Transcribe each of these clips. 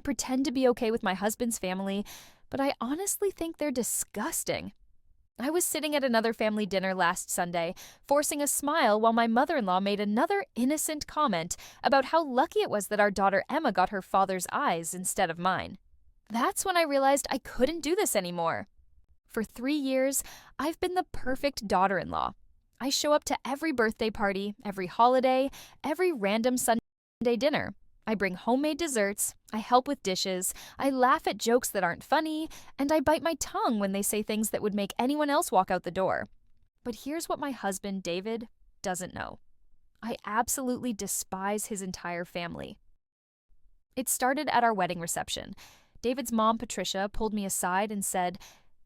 pretend to be okay with my husband's family, but I honestly think they're disgusting. I was sitting at another family dinner last Sunday, forcing a smile while my mother-in-law made another innocent comment about how lucky it was that our daughter Emma got her father's eyes instead of mine. That's when I realized I couldn't do this anymore. For 3 years, I've been the perfect daughter-in-law. I show up to every birthday party, every holiday, every random Sunday dinner. I bring homemade desserts, I help with dishes, I laugh at jokes that aren't funny, and I bite my tongue when they say things that would make anyone else walk out the door. But here's what my husband, David, doesn't know. I absolutely despise his entire family. It started at our wedding reception. David's mom, Patricia, pulled me aside and said,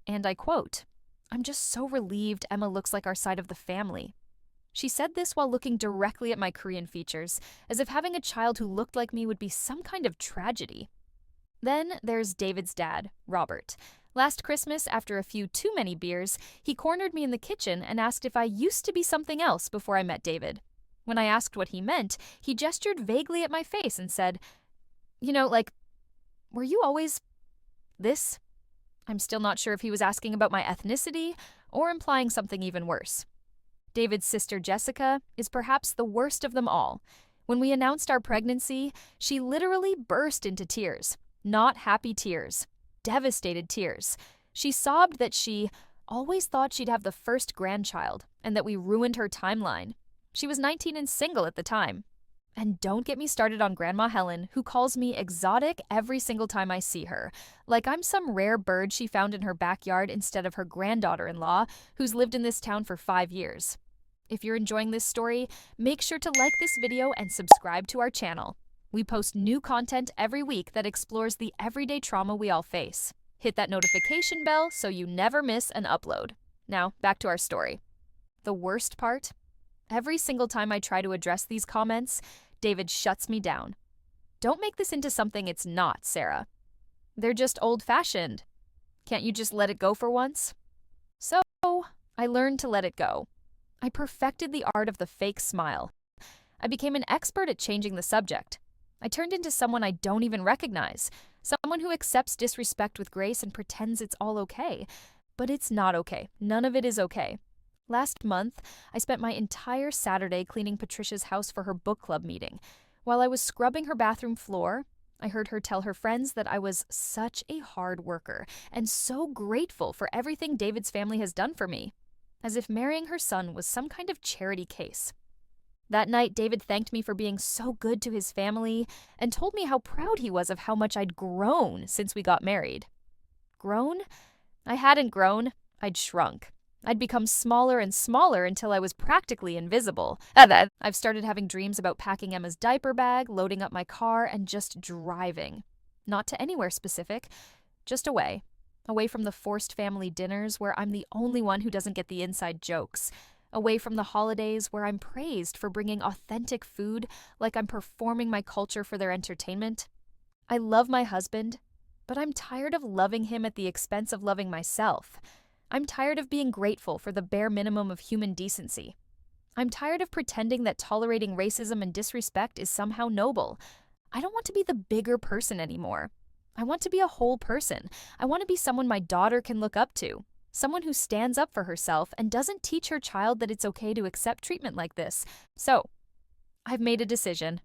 and I quote, "I'm just so relieved Emma looks like our side of the family." She said this while looking directly at my Korean features, as if having a child who looked like me would be some kind of tragedy. Then there's David's dad, Robert. Last Christmas, after a few too many beers, he cornered me in the kitchen and asked if I used to be something else before I met David. When I asked what he meant, he gestured vaguely at my face and said, like, "Were you always this?" I'm still not sure if he was asking about my ethnicity or implying something even worse. David's sister Jessica is perhaps the worst of them all. When we announced our pregnancy, she literally burst into tears. Not happy tears. Devastated tears. She sobbed that she always thought she'd have the first grandchild and that we ruined her timeline. She was 19 and single at the time. And don't get me started on Grandma Helen, who calls me exotic every single time I see her, like I'm some rare bird she found in her backyard instead of her granddaughter-in-law, who's lived in this town for 5 years. If you're enjoying this story, make sure to like this video and subscribe to our channel. We post new content every week that explores the everyday trauma we all face. Hit that notification bell so you never miss an upload. Now, back to our story. The worst part? Every single time I try to address these comments, David shuts me down. "Don't make this into something it's not, Sarah. They're just old-fashioned. Can't you just let it go for once?" So, I learned to let it go. I perfected the art of the fake smile. I became an expert at changing the subject. I turned into someone I don't even recognize, someone who accepts disrespect with grace and pretends it's all okay. But it's not okay. None of it is okay. Last month, I spent my entire Saturday cleaning Patricia's house for her book club meeting. While I was scrubbing her bathroom floor, I heard her tell her friends that I was such a hard worker and so grateful for everything David's family has done for me, as if marrying her son was some kind of charity case. That night, David thanked me for being so good to his family and told me how proud he was of how much I'd grown since we got married. Grown? I hadn't grown. I'd shrunk. I'd become smaller and smaller until I was practically invisible. I've started having dreams about packing Emma's diaper bag, loading up my car, and just driving. Not to anywhere specific, just away. Away from the forced family dinners where I'm the only one who doesn't get the inside jokes. Away from the holidays where I'm praised for bringing authentic food like I'm performing my culture for their entertainment. I love my husband, but I'm tired of loving him at the expense of loving myself. I'm tired of being grateful for the bare minimum of human decency. I'm tired of pretending that tolerating racism and disrespect is somehow noble. I don't want to be the bigger person anymore. I want to be a whole person. I want to be someone my daughter can look up to. Someone who stands up for herself and doesn't teach her child that it's okay to accept treatment like this. So, I've made a decision.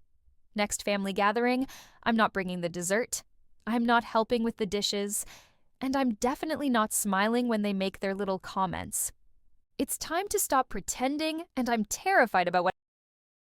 Next family gathering, I'm not bringing the dessert. I'm not helping with the dishes. And I'm definitely not smiling when they make their little comments. It's time to stop pretending, and I'm terrified about what